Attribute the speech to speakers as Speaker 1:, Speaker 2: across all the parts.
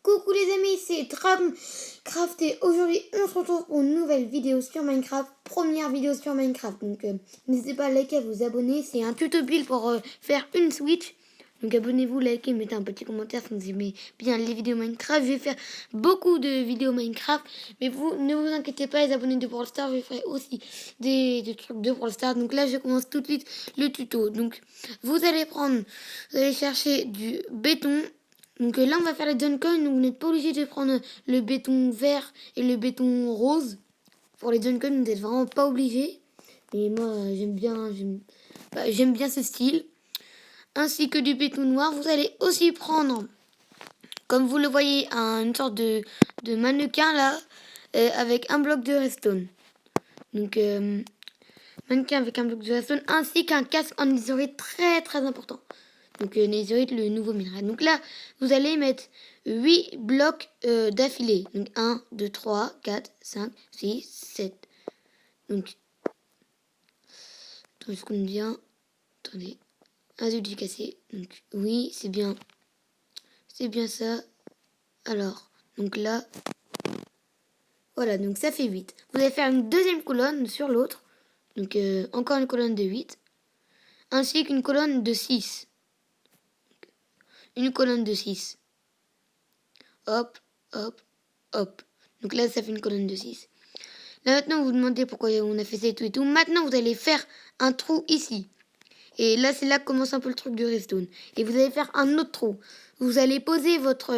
Speaker 1: Coucou les amis, c'est Dragoncraft et aujourd'hui on se retrouve pour une nouvelle vidéo sur Minecraft, première vidéo sur Minecraft. Donc n'hésitez pas à liker, à vous abonner, c'est un tuto build pour faire une Switch. Donc abonnez-vous, likez, mettez un petit commentaire si vous aimez bien les vidéos Minecraft. Je vais faire beaucoup de vidéos Minecraft, mais vous ne vous inquiétez pas, les abonnés de Brawl Stars, je ferai aussi des trucs de Brawl Stars. Donc là je commence tout de suite le tuto. Donc vous allez chercher du béton. Donc là, on va faire les Duncan. Donc vous n'êtes pas obligé de prendre le béton vert et le béton rose. Pour les Duncan, vous n'êtes vraiment pas obligé. Et moi, j'aime bien ce style. Ainsi que du béton noir. Vous allez aussi prendre, comme vous le voyez, une sorte de mannequin là, avec un bloc de redstone. Donc, mannequin avec un bloc de redstone, ainsi qu'un casque en isolé très très important. Donc netherite, le nouveau minerai. Donc là, vous allez mettre 8 blocs d'affilée. Donc 1, 2, 3, 4, 5, 6, 7. Donc, attendez, ce qu'on vient. Attendez. Un zut, j'ai cassé. Donc oui, c'est bien. C'est bien ça. Alors, donc là. Voilà, donc ça fait 8. Vous allez faire une deuxième colonne sur l'autre. Donc encore une colonne de 8. Ainsi qu'une colonne de 6. Une colonne de 6. Hop, hop, hop. Donc là, ça fait une colonne de 6. Là, maintenant, vous vous demandez pourquoi on a fait ça et tout et tout. Maintenant, vous allez faire un trou ici. Et là, c'est là que commence un peu le truc du redstone. Et vous allez faire un autre trou. Vous allez poser votre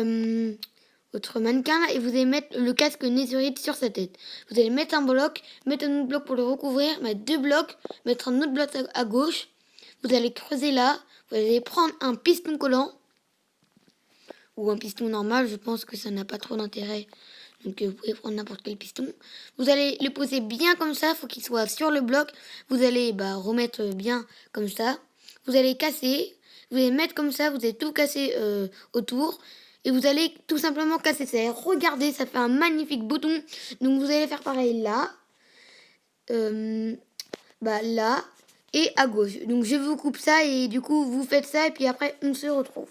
Speaker 1: mannequin là et vous allez mettre le casque netherite sur sa tête. Vous allez mettre un bloc, mettre un autre bloc pour le recouvrir, mettre 2 blocs, mettre un autre bloc à gauche. Vous allez creuser là. Vous allez prendre un piston collant. Ou un piston normal, je pense que ça n'a pas trop d'intérêt. Donc vous pouvez prendre n'importe quel piston. Vous allez le poser bien comme ça, il faut qu'il soit sur le bloc. Vous allez remettre bien comme ça. Vous allez casser, vous allez mettre comme ça, vous allez tout casser autour. Et vous allez tout simplement casser ça. Regardez, ça fait un magnifique bouton. Donc vous allez faire pareil là. Là. Et à gauche. Donc je vous coupe ça et du coup vous faites ça et puis après on se retrouve.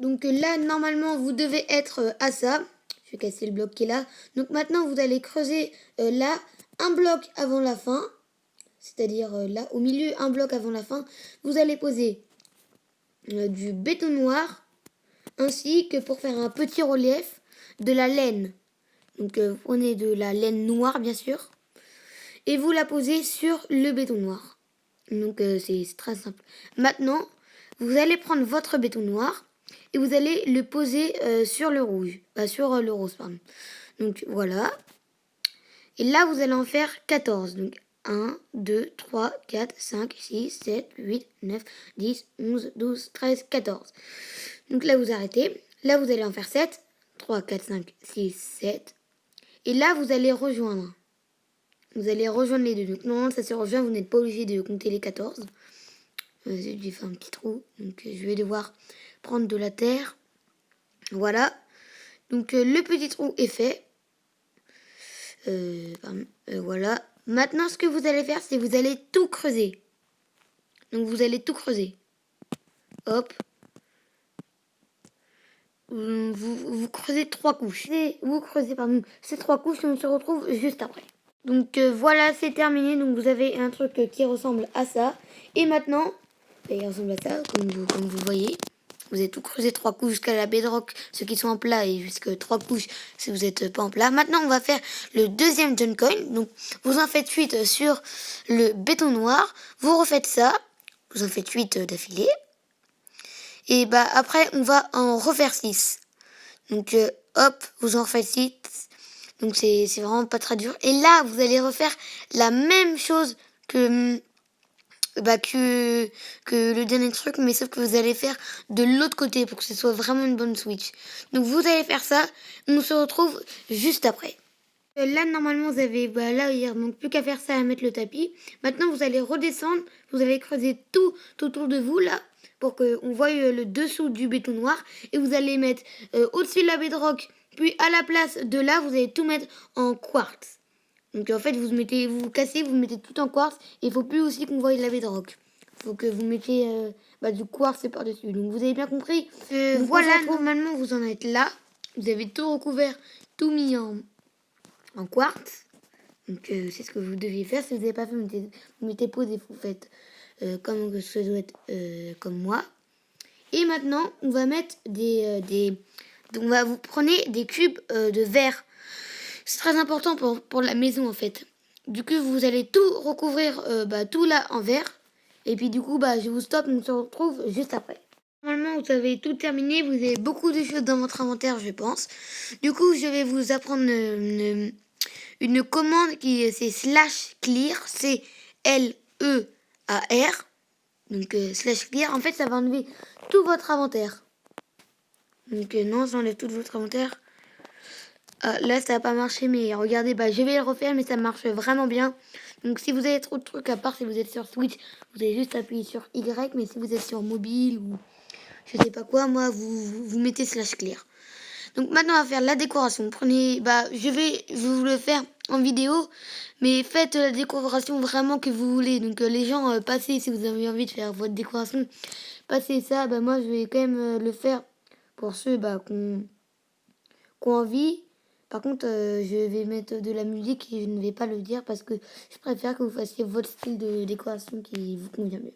Speaker 1: Donc là, normalement, vous devez être à ça. Je vais casser le bloc qui est là. Donc maintenant, vous allez creuser là un bloc avant la fin. C'est-à-dire là, au milieu, un bloc avant la fin. Vous allez poser du béton noir. Ainsi que pour faire un petit relief, de la laine. Donc vous prenez de la laine noire, bien sûr. Et vous la posez sur le béton noir. Donc c'est très simple. Maintenant, vous allez prendre votre béton noir. Et vous allez le poser sur le rouge. Sur le rose, pardon. Donc voilà. Et là, vous allez en faire 14. Donc 1, 2, 3, 4, 5, 6, 7, 8, 9, 10, 11, 12, 13, 14. Donc là, vous arrêtez. Là, vous allez en faire 7. 3, 4, 5, 6, 7. Et là, vous allez rejoindre. Vous allez rejoindre les deux. Donc normalement, ça se rejoint. Vous n'êtes pas obligé de compter les 14. J'ai fait un petit trou. Donc je vais devoir prendre de la terre. Voilà. Donc le petit trou est fait. Voilà. Maintenant, ce que vous allez faire, c'est vous allez tout creuser. Donc vous allez tout creuser. Hop. Vous creusez 3 couches. Vous creusez ces 3 couches et on se retrouve juste après. Donc voilà, c'est terminé. Donc vous avez un truc qui ressemble à ça. Et maintenant, il ressemble à ça, comme vous voyez. Vous avez tout creusé 3 couches jusqu'à la bedrock, ceux qui sont en plat, et jusqu'à 3 couches si vous n'êtes pas en plat. Maintenant, on va faire le deuxième Juncoin. Donc, vous en faites 8 sur le béton noir. Vous refaites ça. Vous en faites 8 d'affilée. Et après, on va en refaire 6. Donc, hop, vous en refaites 6. Donc, c'est vraiment pas très dur. Et là, vous allez refaire la même chose que le dernier truc, mais sauf que vous allez faire de l'autre côté pour que ce soit vraiment une bonne Switch. Donc vous allez faire ça, on se retrouve juste après. Là normalement vous avez, là il manque plus qu'à faire ça, à mettre le tapis. Maintenant vous allez redescendre, vous allez creuser tout autour de vous là, pour qu'on voie le dessous du béton noir. Et vous allez mettre au-dessus de la bedrock, puis à la place de là, vous allez tout mettre en quartz. Donc en fait, vous cassez, vous mettez tout en quartz. Et il faut plus aussi qu'on voie de la bedrock. Il faut que vous mettiez du quartz par-dessus. Donc vous avez bien compris. Voilà, normalement vous en êtes là. vous avez tout recouvert, tout mis en quartz. Donc c'est ce que vous deviez faire. Si vous n'avez pas fait, vous mettez pause et vous faites comme ça doit être comme moi. Et maintenant, on va mettre donc vous prenez des cubes de verre. C'est très important pour la maison en fait. Du coup, vous allez tout recouvrir tout là en verre. Et puis du coup, je vous stoppe, on se retrouve juste après. Normalement, vous avez tout terminé, vous avez beaucoup de choses dans votre inventaire, je pense. Du coup, je vais vous apprendre une commande qui c'est /clear, C-L-E-A-R. Donc /clear, en fait, ça va enlever tout votre inventaire. Donc non, ça enlève tout votre inventaire. Là, ça n'a pas marché, mais regardez, je vais le refaire, mais ça marche vraiment bien. Donc si vous avez trop de trucs, à part si vous êtes sur Switch, vous allez juste appuyer sur Y, mais si vous êtes sur mobile ou je sais pas quoi, moi, vous mettez /clear. Donc maintenant, on va faire la décoration. Prenez, je vais vous le faire en vidéo, mais faites la décoration vraiment que vous voulez. Donc les gens, passez, si vous avez envie de faire votre décoration, passez ça. Moi, je vais quand même le faire pour ceux qui ont envie. Par contre, je vais mettre de la musique et je ne vais pas le dire parce que je préfère que vous fassiez votre style de décoration qui vous convient mieux.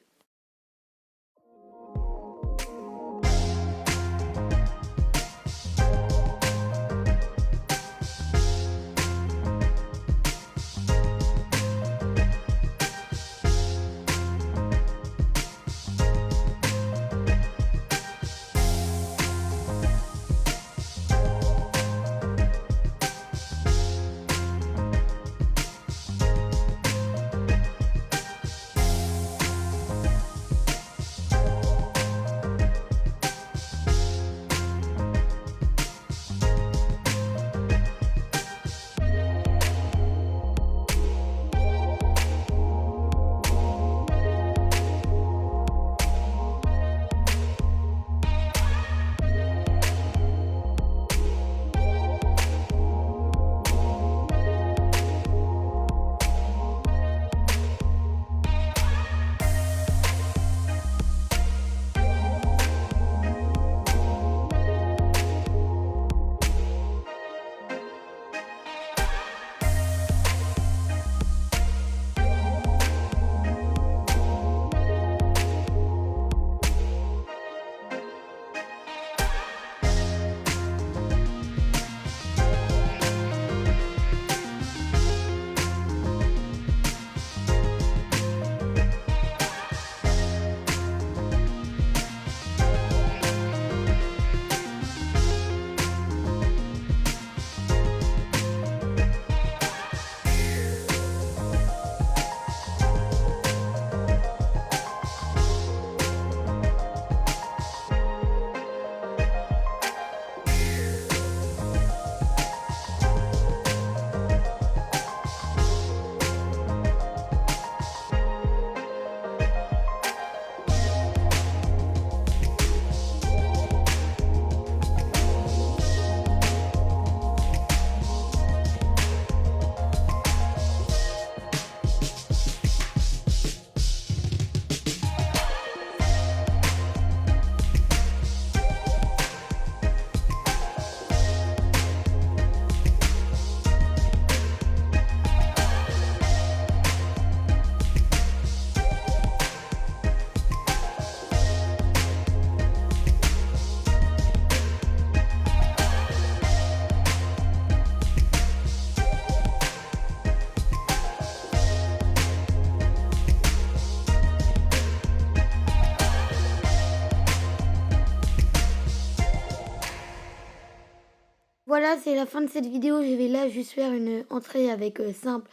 Speaker 1: Voilà, c'est la fin de cette vidéo. Je vais là juste faire une entrée avec simple,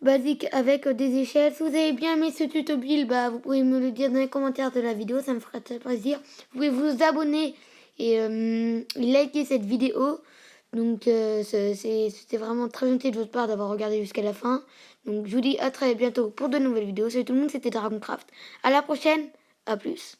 Speaker 1: basique, avec des échelles. Si vous avez bien aimé ce tuto build, vous pouvez me le dire dans les commentaires de la vidéo. Ça me ferait très plaisir. Vous pouvez vous abonner et liker cette vidéo. Donc c'était vraiment très gentil de votre part d'avoir regardé jusqu'à la fin. Donc je vous dis à très bientôt pour de nouvelles vidéos. Salut tout le monde, c'était Dragoncraft. À la prochaine, à plus.